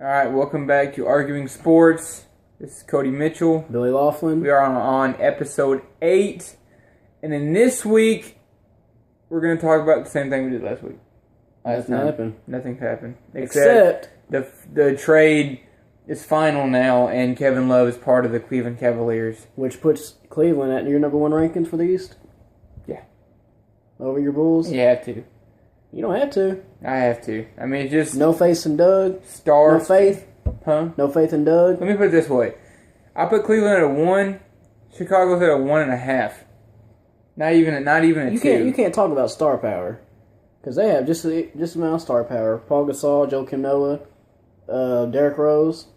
All right, welcome back to Arguing Sports. This is Cody Mitchell. Billy Laughlin. We are on episode 8. And in this week, we're going to talk about the same thing we did last week. Nothing happened. Nothing's happened. Except the trade is final now, and Kevin Love is part of the Cleveland Cavaliers. Which puts Cleveland at your number one rankings for the East? Yeah. Over your Bulls? You have to. You don't have to. I have to. I mean, it's just... No faith in Doug? Stars. No faith? Huh? No faith in Doug? Let me put it this way. I put Cleveland at a 1. Chicago's at a 1.5. Not even a 2. You can't talk about star power. Because they have just amount of star power. Paul Gasol, Joakim Noah, Derrick Rose.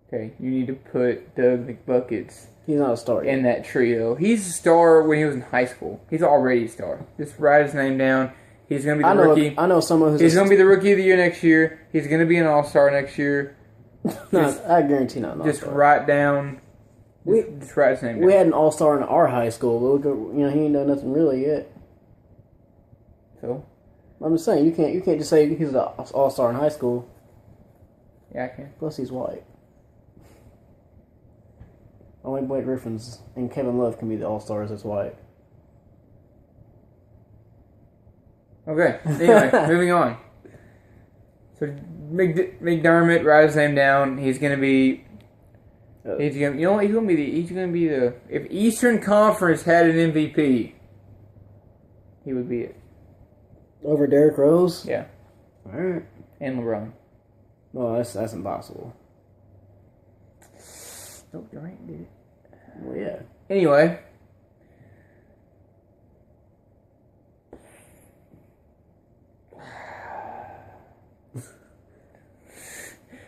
Okay, you need to put Doug McBuckets... He's not a star yet. In that trio. He's a star when he was in high school. He's already a star. Just write his name down. He's going to be the rookie. I know someone who's... He's going to be the rookie of the year next year. He's going to be an all-star next year. I guarantee not an all-star. Just write down... Just write his name down. We had an all-star in our high school, but he ain't done nothing really yet. So? I'm just saying, you can't just say he's an all-star in high school. Yeah, I can. Plus, he's white. Only Blake Griffin's and Kevin Love can be the all-stars that's white. Okay, anyway, moving on. So, McDermott, write his name down. He's going to be... He's going to be the... If Eastern Conference had an MVP, he would be it. Over Derrick Rose? Yeah. All right. And LeBron. No, that's impossible. Oh, Durant did it. Well, yeah. Anyway.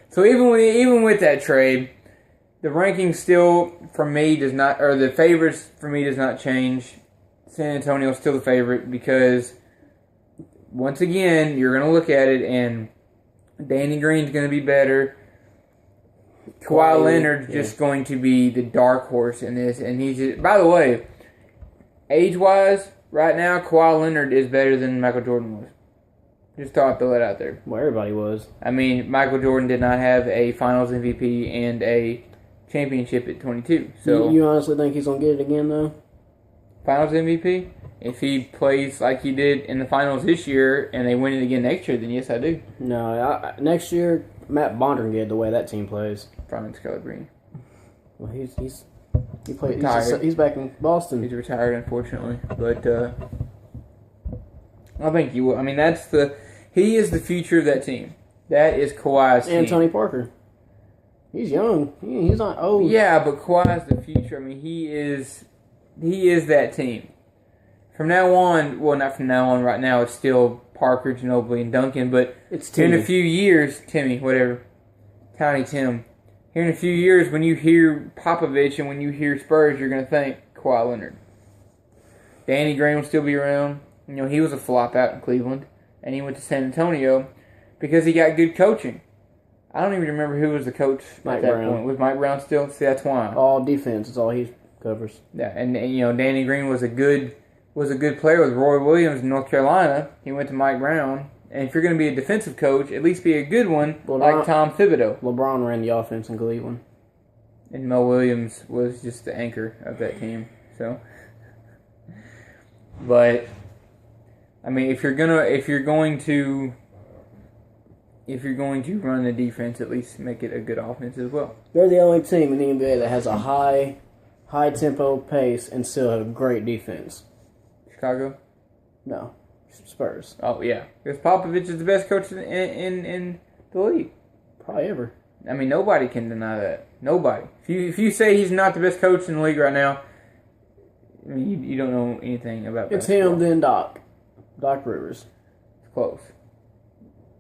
So even with that trade, the ranking still for me does not, or the favorites for me does not change. San Antonio is still the favorite because once again you're going to look at it and Danny Green's going to be better. Kawhi Leonard's just going to be the dark horse in this, and he's just, by the way, age-wise, right now, Kawhi Leonard is better than Michael Jordan was. Just thought I'd throw that out there. Well, everybody was. I mean, Michael Jordan did not have a Finals MVP and a championship at 22. So you honestly think he's gonna get it again, though? Finals MVP? If he plays like he did in the Finals this year and they win it again next year, then yes, I do. No, next year Matt Bonder can get it the way that team plays. Brian Scalabrine. Well, he played. He's back in Boston. He's retired, unfortunately, but I think he will. I mean, he is the future of that team. That is Kawhi's team. And Tony Parker. He's young. He's not old. Yeah, but Kawhi's the future. I mean, he is that team. From now on, well, not from now on. Right now, it's still Parker, Ginobili, and Duncan. But it's in a few years, Timmy, whatever, Tiny Tim. Here in a few years, when you hear Popovich and when you hear Spurs, you're going to think Kawhi Leonard. Danny Green will still be around. You know, he was a flop out in Cleveland, and he went to San Antonio because he got good coaching. I don't even remember who was the coach at that point. Was Mike Brown still? See, that's why. All defense is all he covers. Yeah, and you know, Danny Green was a good player with Roy Williams in North Carolina. He went to Mike Brown. And if you're going to be a defensive coach, at least be a good one, like Tom Thibodeau. LeBron ran the offense in Cleveland. And Mo Williams was just the anchor of that team. So, but I mean, if you're going to run the defense, at least make it a good offense as well. They're the only team in the NBA that has a high tempo pace and still have a great defense. Chicago? No. Spurs. Oh, yeah. Because Popovich is the best coach in the league. Probably ever. I mean, nobody can deny that. Nobody. If you say he's not the best coach in the league right now, I mean, you don't know anything about It's basketball. him, then Doc. Doc Rivers. It's close.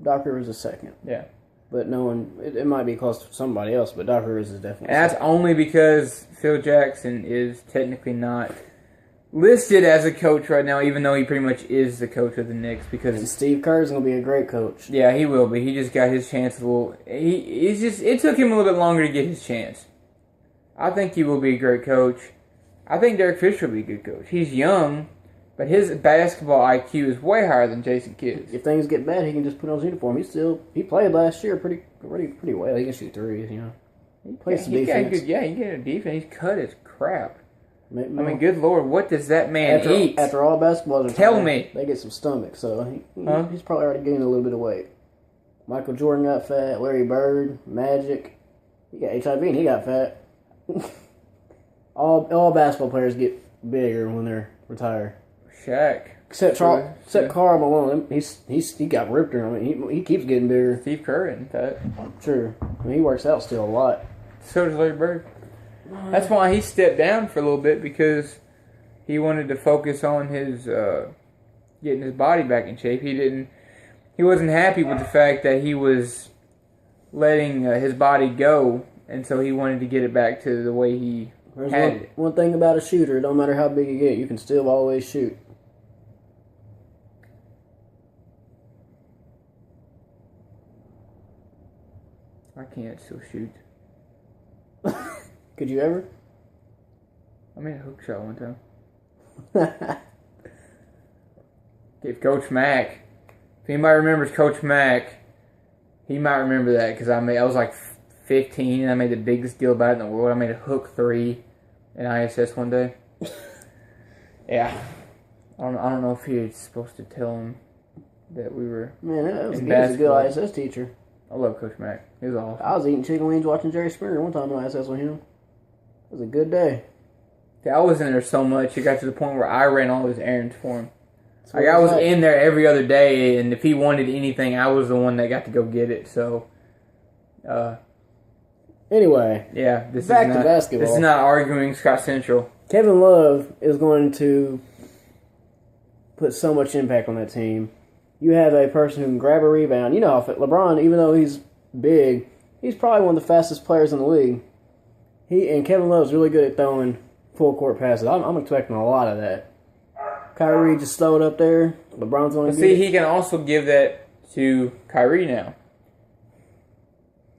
Doc Rivers is second. Yeah. But no one... It might be close to somebody else, but Doc Rivers is definitely And that's only because Phil Jackson is technically not listed as a coach right now, even though he pretty much is the coach of the Knicks. And Steve Kerr's going to be a great coach. Yeah, he will be. He just got his chance a little... It took him a little bit longer to get his chance. I think he will be a great coach. I think Derek Fisher will be a good coach. He's young, But his basketball IQ is way higher than Jason Kidd's. If things get bad, he can just put on his uniform. He played last year pretty well. He can shoot threes, you know. He plays some defense. He get a defense. He's cut as crap. Maybe, I mean, good Lord, what does that man eat? After all basketballers are Tell me. They get some stomach, so he's probably already gained a little bit of weight. Michael Jordan got fat. Larry Bird, Magic, he got HIV and he got fat. all basketball players get bigger when they're retired. Shaq. Except Karl Malone, he got ripped. I mean, he keeps getting bigger. Steve Kerr, in fact. True. I mean, he works out still a lot. So does Larry Bird. That's why he stepped down for a little bit, because he wanted to focus on his getting his body back in shape. He wasn't happy with the fact that he was letting his body go, and so he wanted to get it back to the way he had it. One thing about a shooter, no matter how big you get, you can still always shoot. I can't still shoot. Could you ever? I made a hook shot one time. If Coach Mack, if anybody remembers Coach Mack, he might remember that, because I was like 15 and I made the biggest deal about it in the world. I made a hook 3 in ISS one day. Yeah, I don't know if he was supposed to tell him that we were. Man, he was a good ISS teacher. I love Coach Mack. He was awesome. I was eating chicken wings watching Jerry Springer one time in ISS with him. It was a good day. Yeah, I was in there so much, it got to the point where I ran all his errands for him. Like, I was in there every other day, and if he wanted anything, I was the one that got to go get it. So, anyway, yeah, back to basketball. This is not arguing Scott Central. Kevin Love is going to put so much impact on that team. You have a person who can grab a rebound. You know how LeBron, even though he's big, he's probably one of the fastest players in the league. And Kevin Love's really good at throwing full court passes. I'm expecting a lot of that. Kyrie just throw it up there. LeBron's going to he can also give that to Kyrie now.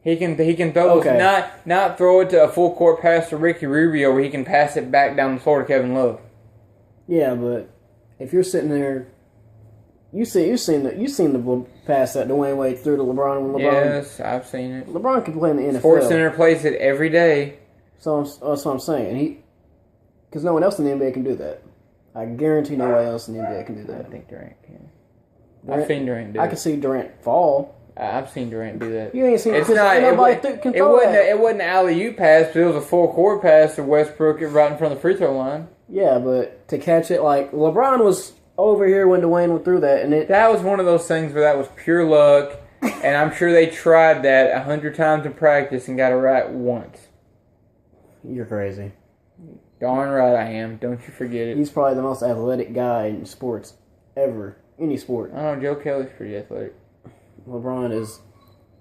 He can throw not throw it to a full court pass to Ricky Rubio, where he can pass it back down the floor to Kevin Love. Yeah, but if you're sitting there, you've seen the pass that Dwayne Wade threw to LeBron when LeBron. Yes, I've seen it. LeBron can play in the NFL. Sports Center plays it every day. So that's what I'm saying. Because no one else in the NBA can do that. I guarantee no one else in the NBA can do that. I think Durant can. I've seen Durant do it. I can see Durant fall. I've seen Durant do that. You ain't seen it. It wasn't an alley-oop pass, but it was a full court pass to Westbrook right in front of the free throw line. Yeah, but to catch it, like LeBron was over here when Dwayne threw that, and that was one of those things where that was pure luck, and I'm sure they tried that 100 times in practice and got it right once. You're crazy. Darn right I am. Don't you forget it. He's probably the most athletic guy in sports ever. Any sport. I don't know. Joe Kelly's pretty athletic. LeBron is,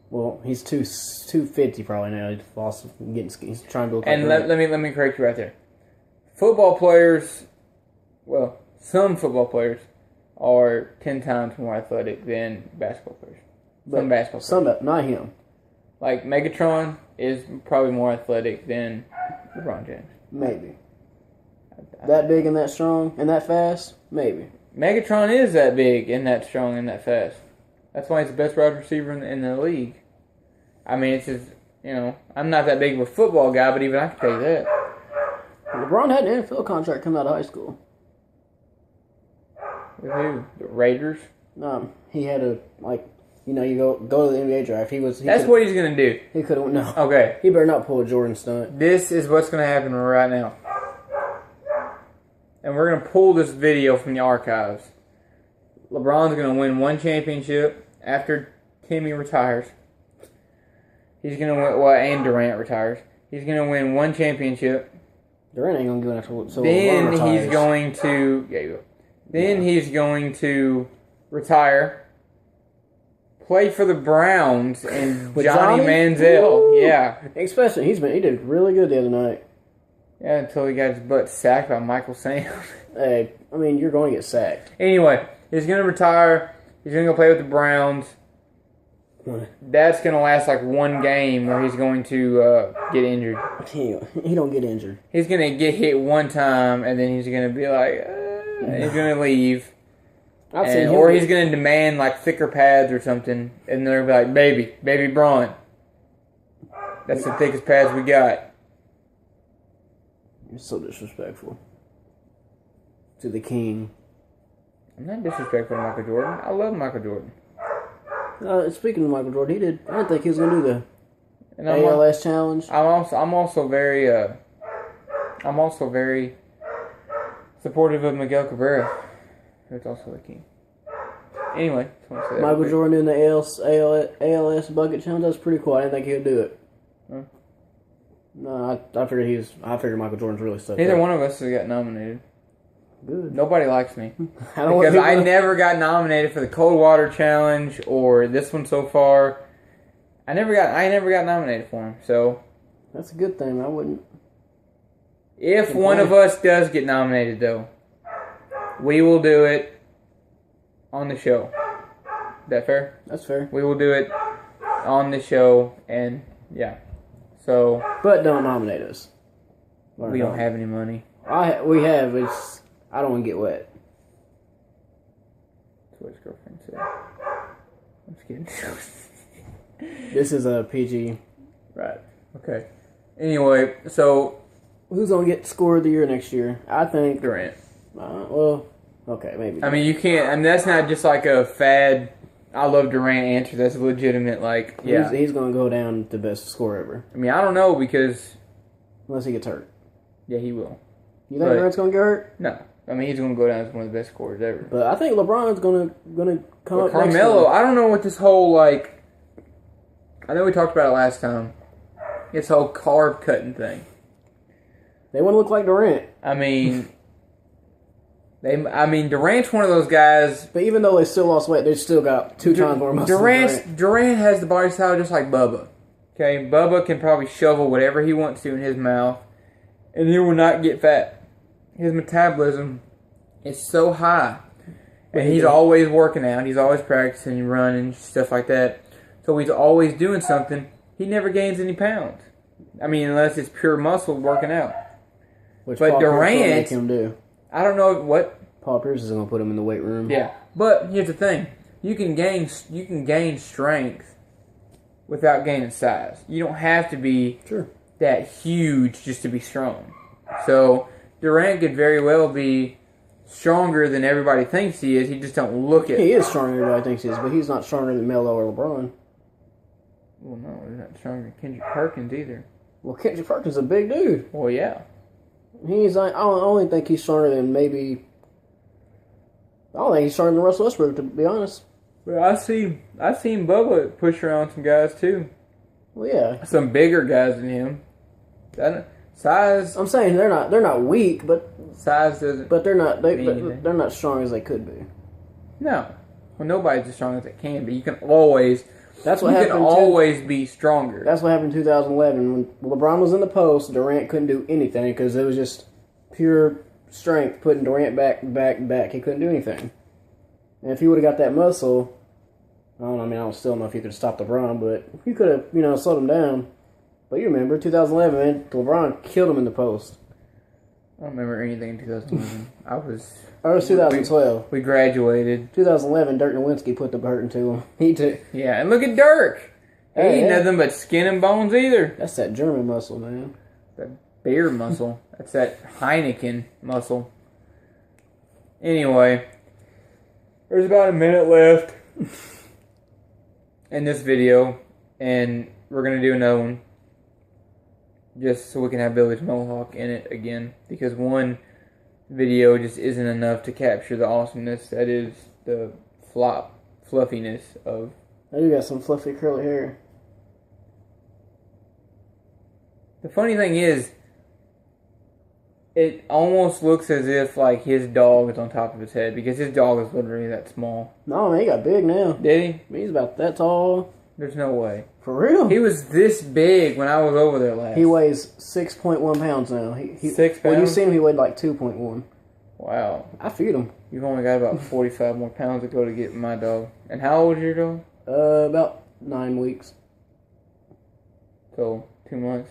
well, he's 250 probably now. He's trying to look and let me correct you right there. Football players, well, some football players are 10 times more athletic than basketball players. Some basketball players. Not him. Like Megatron is probably more athletic than LeBron James. Maybe. That big and that strong and that fast? Maybe. Megatron is that big and that strong and that fast. That's why he's the best wide receiver in the league. I mean, it's just, I'm not that big of a football guy, but even I can tell you that. LeBron had an NFL contract coming out of high school. With who? The Raiders? He had you go to the NBA draft. That's what he's going to do. He could have, no. Okay. He better not pull a Jordan stunt. This is what's going to happen right now. And we're going to pull this video from the archives. LeBron's going to win one championship after Timmy retires. He's going to win, and Durant retires. He's going to win one championship. Durant ain't going to go after so Then he's going to, Then he's going to retire. Play for the Browns and Johnny Manziel. Woo! Yeah. Especially, he did really good the other night. Yeah, until he got his butt sacked by Michael Sam. Hey, I mean, you're going to get sacked. Anyway, he's going to retire. He's going to go play with the Browns. That's going to last like one game where he's going to get injured. He don't get injured. He's going to get hit one time, and then he's going to be like, he's going to leave. I've Or he's going to demand like thicker pads or something, and they're like, baby Braun. That's the thickest pads we got. You're so disrespectful to the king. I'm not disrespectful to Michael Jordan. I love Michael Jordan. Speaking of Michael Jordan, I didn't think he was going to do the And ALS challenge. I'm also very supportive of Miguel Cabrera, who's also the king. Anyway, just want to say that Michael Jordan in the ALS bucket challenge. That's pretty cool. I didn't think he would do it. Huh? No, I figured Michael Jordan's really stuck. Neither one of us has got nominated. Good. Nobody likes me Because I never got nominated for the cold water challenge or this one so far. I never got nominated for them. So that's a good thing. I wouldn't. If one of us does get nominated, though, we will do it on the show. Is that fair? That's fair. We will do it on the show, and yeah. So, but don't nominate us. We don't have any money. We have. I don't want to get wet. That's what his girlfriend said. I'm just kidding. This is a PG. Right. Okay. Anyway, so who's gonna get score of the year next year? I think Durant. Well, okay, maybe. I mean, you can't. I mean, that's not just like a fad. I love Durant answer. That's legitimate. Like, yeah, he's gonna go down the best score ever. I mean, I don't know because unless he gets hurt. Yeah, he will. You think Durant's gonna get hurt? No. I mean, he's gonna go down as one of the best scorers ever. But I think LeBron's gonna come up. Carmelo, I don't know what this whole like. I know we talked about it last time. This whole carb cutting thing. They want to look like Durant. I mean, Durant's one of those guys. But even though they still lost weight, they still got 2 times more muscle. Durant has the body style just like Bubba. Okay, Bubba can probably shovel whatever he wants to in his mouth, and he will not get fat. His metabolism is so high, and he's always working out. He's always practicing, running, stuff like that. So he's always doing something. He never gains any pounds. I mean, unless it's pure muscle working out. Which but Paul Durant, Pierce will make him do. I don't know what Paul Pierce is going to put him in the weight room. Yeah, but here's the thing: you can gain strength without gaining size. You don't have to be that huge just to be strong. So Durant could very well be stronger than everybody thinks he is. He just don't look it. He is stronger than everybody thinks he is, but he's not stronger than Melo or LeBron. Well, no, he's not stronger than Kendrick Perkins either. Well, Kendrick Perkins is a big dude. Well, yeah. He's like, I only think he's stronger than maybe. I don't think he's stronger than Russell Westbrook, to be honest. Well, I've seen Bubba push around some guys too. Well, yeah, some bigger guys than him. Size. I'm saying they're not weak, but size doesn't. But they're not strong as they could be. No, well, nobody's as strong as they can be. You can always. That's what happened. You can always be stronger. That's what happened in 2011 when LeBron was in the post. Durant couldn't do anything because it was just pure strength putting Durant back. He couldn't do anything. And if he would have got that muscle, I don't still know if he could have stopped LeBron, but he could have, slowed him down. But you remember 2011, man, LeBron killed him in the post. I don't remember anything in 2011. It was 2012. We graduated. 2011, Dirk Nowitzki put the hurt into him. He took. Yeah, and look at Dirk. He ain't nothing but skin and bones either. That's that German muscle, man. That beer muscle. That's that Heineken muscle. Anyway, there's about a minute left in this video, and we're going to do another one. Just so we can have Billy's Mohawk in it again. Because one video just isn't enough to capture the awesomeness that is the fluffiness of... Oh, you got some fluffy curly hair. The funny thing is, it almost looks as if like his dog is on top of his head. Because his dog is literally that small. No, man, he got big now. Did he? He's about that tall. There's no way. For real? He was this big when I was over there last. He weighs 6.1 pounds now. 6 pounds? When you seen him, he weighed like 2.1. Wow. I feed him. You've only got about 45 more pounds to go to get my dog. And how old is your dog? About 9 weeks. So, 2 months.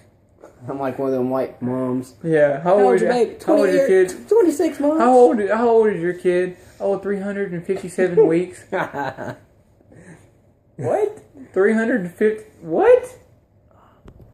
I'm like one of them white moms. Yeah. How old's your baby? How old is your kid? 26 months. How old is your kid? Oh, 357 weeks. What? 350? What?